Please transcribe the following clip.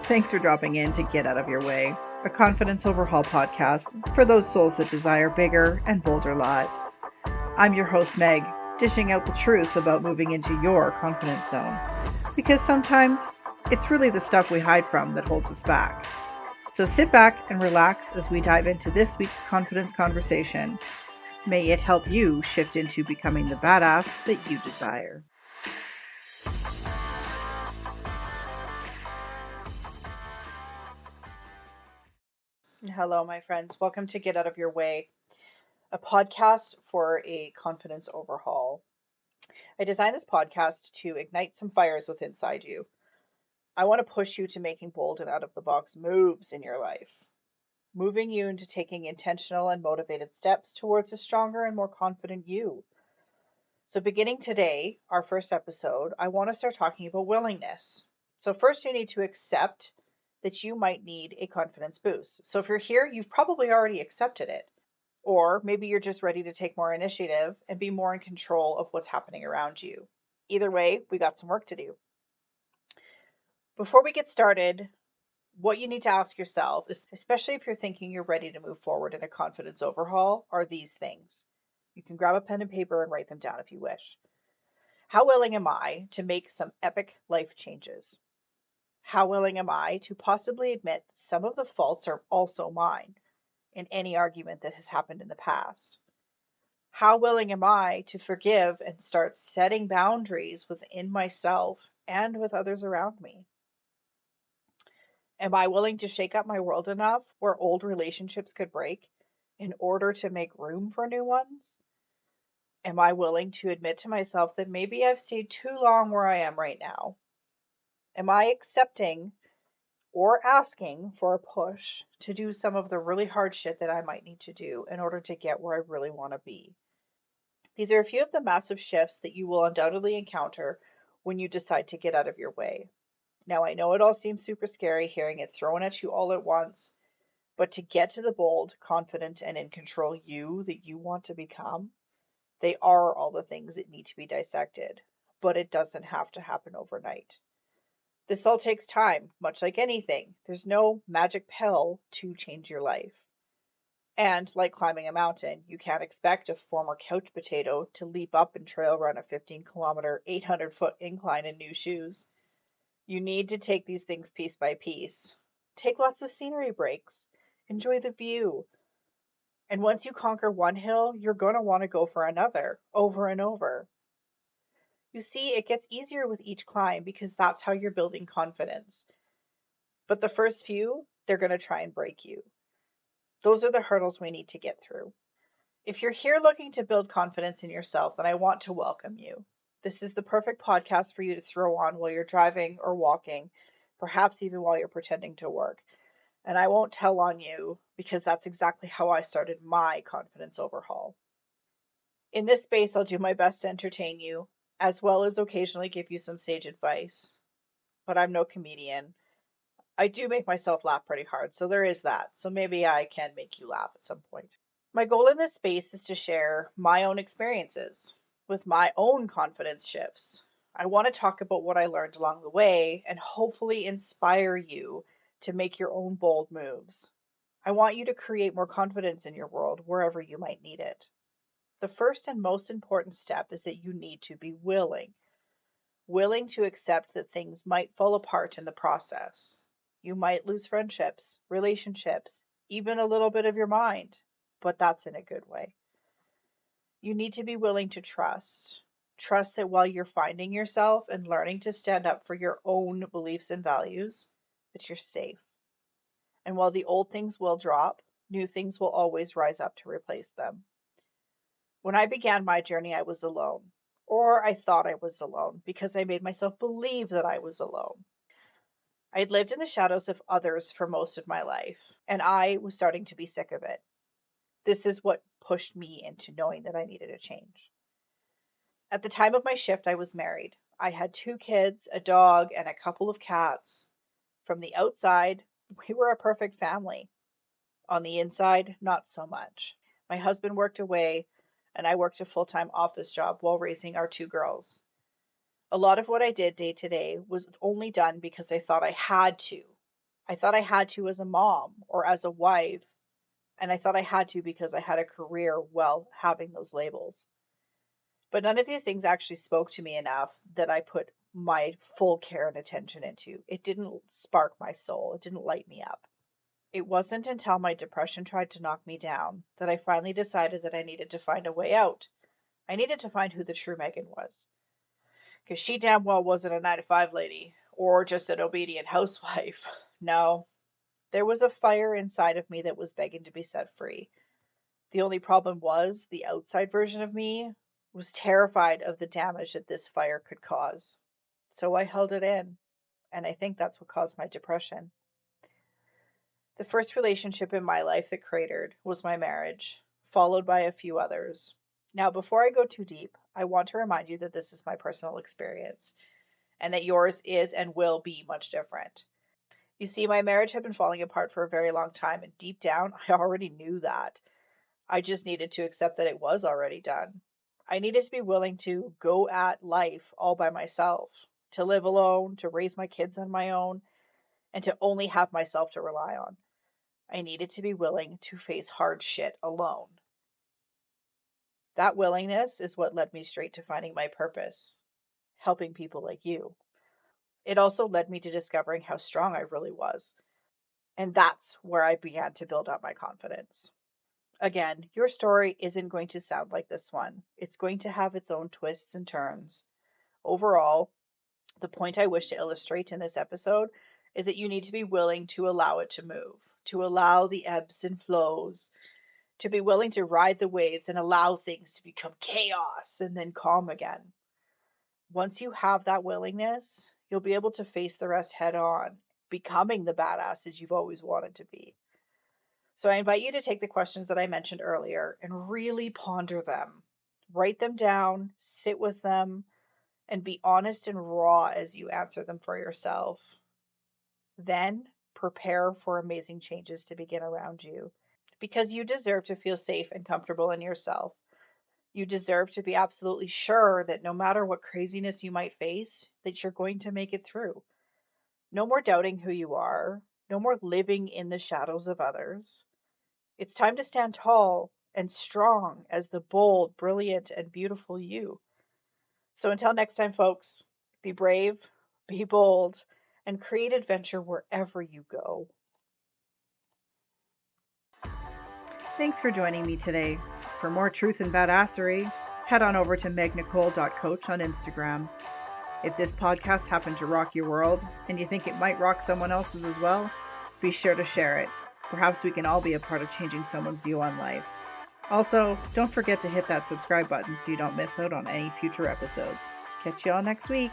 Thanks for dropping in to Get Out of Your Way, a confidence overhaul podcast for those souls that desire bigger and bolder lives. I'm your host, Meg, dishing out the truth about moving into your confidence zone. Because sometimes it's really the stuff we hide from that holds us back. So sit back and relax as we dive into this week's confidence conversation. May it help you shift into becoming the badass that you desire. Hello, my friends. Welcome to Get Out of Your Way, a podcast for a confidence overhaul. I designed this podcast to ignite some fires within inside you. I want to push you to making bold and out of the box moves in your life, moving you into taking intentional and motivated steps towards a stronger and more confident you. So, beginning today, our first episode, I want to start talking about willingness. So, first, you need to accept that you might need a confidence boost. So, if you're here, you've probably already accepted it. Or maybe you're just ready to take more initiative and be more in control of what's happening around you. Either way, we got some work to do. Before we get started, what you need to ask yourself, especially if you're thinking you're ready to move forward in a confidence overhaul, are these things. You can grab a pen and paper and write them down if you wish. How willing am I to make some epic life changes? How willing am I to possibly admit that some of the faults are also mine in any argument that has happened in the past? How willing am I to forgive and start setting boundaries within myself and with others around me? Am I willing to shake up my world enough where old relationships could break in order to make room for new ones? Am I willing to admit to myself that maybe I've stayed too long where I am right now? Am I accepting or asking for a push to do some of the really hard shit that I might need to do in order to get where I really want to be? These are a few of the massive shifts that you will undoubtedly encounter when you decide to get out of your way. Now, I know it all seems super scary hearing it thrown at you all at once, but to get to the bold, confident, and in control you that you want to become, they are all the things that need to be dissected, but it doesn't have to happen overnight. This all takes time, much like anything. There's no magic pill to change your life. And like climbing a mountain, you can't expect a former couch potato to leap up and trail run a 15-kilometer, 800-foot incline in new shoes. You need to take these things piece by piece. Take lots of scenery breaks. Enjoy the view. And once you conquer one hill, you're going to want to go for another, over and over. You see, it gets easier with each climb because that's how you're building confidence. But the first few, they're going to try and break you. Those are the hurdles we need to get through. If you're here looking to build confidence in yourself, then I want to welcome you. This is the perfect podcast for you to throw on while you're driving or walking, perhaps even while you're pretending to work. And I won't tell on you because that's exactly how I started my confidence overhaul. In this space, I'll do my best to entertain you, as well as occasionally give you some sage advice. But I'm no comedian. I do make myself laugh pretty hard, so there is that. So maybe I can make you laugh at some point. My goal in this space is to share my own experiences with my own confidence shifts. I want to talk about what I learned along the way and hopefully inspire you to make your own bold moves. I want you to create more confidence in your world wherever you might need it. The first and most important step is that you need to be willing to accept that things might fall apart in the process. You might lose friendships, relationships, even a little bit of your mind, but that's in a good way. You need to be willing to trust. Trust that while you're finding yourself and learning to stand up for your own beliefs and values, that you're safe. And while the old things will drop, new things will always rise up to replace them. When I began my journey, I was alone. Or I thought I was alone because I made myself believe that I was alone. I had lived in the shadows of others for most of my life, and I was starting to be sick of it. This is what pushed me into knowing that I needed a change. At the time of my shift, I was married. I had 2 kids, a dog, and a couple of cats. From the outside, we were a perfect family. On the inside, not so much. My husband worked away, and I worked a full-time office job while raising our 2 girls. A lot of what I did day to day was only done because I thought I had to. I thought I had to as a mom or as a wife, and I thought I had to because I had a career while having those labels. But none of these things actually spoke to me enough that I put my full care and attention into. It didn't spark my soul, it didn't light me up. It wasn't until my depression tried to knock me down that I finally decided that I needed to find a way out. I needed to find who the true Megan was. Because she damn well wasn't a 9 to 5 lady or just an obedient housewife. No, there was a fire inside of me that was begging to be set free. The only problem was the outside version of me was terrified of the damage that this fire could cause. So I held it in, and I think that's what caused my depression. The first relationship in my life that cratered was my marriage, followed by a few others. Now, before I go too deep, I want to remind you that this is my personal experience and that yours is and will be much different. You see, my marriage had been falling apart for a very long time, and deep down, I already knew that. I just needed to accept that it was already done. I needed to be willing to go at life all by myself, to live alone, to raise my kids on my own, and to only have myself to rely on. I needed to be willing to face hard shit alone. That willingness is what led me straight to finding my purpose, helping people like you. It also led me to discovering how strong I really was. And that's where I began to build up my confidence. Again, your story isn't going to sound like this one. It's going to have its own twists and turns. Overall, the point I wish to illustrate in this episode is that you need to be willing to allow it to move, to allow the ebbs and flows, to be willing to ride the waves and allow things to become chaos and then calm again. Once you have that willingness, you'll be able to face the rest head on, becoming the badasses you've always wanted to be. So I invite you to take the questions that I mentioned earlier and really ponder them. Write them down, sit with them, and be honest and raw as you answer them for yourself. Then prepare for amazing changes to begin around you, because you deserve to feel safe and comfortable in yourself. You deserve to be absolutely sure that no matter what craziness you might face, that you're going to make it through. No more doubting who you are. No more living in the shadows of others. It's time to stand tall and strong as the bold, brilliant, and beautiful you. So until next time, folks, be brave, be bold, and create adventure wherever you go. Thanks for joining me today. For more truth and badassery, head on over to megnicole.coach on Instagram. If this podcast happened to rock your world and you think it might rock someone else's as well, be sure to share it. Perhaps we can all be a part of changing someone's view on life. Also, don't forget to hit that subscribe button so you don't miss out on any future episodes. Catch y'all next week.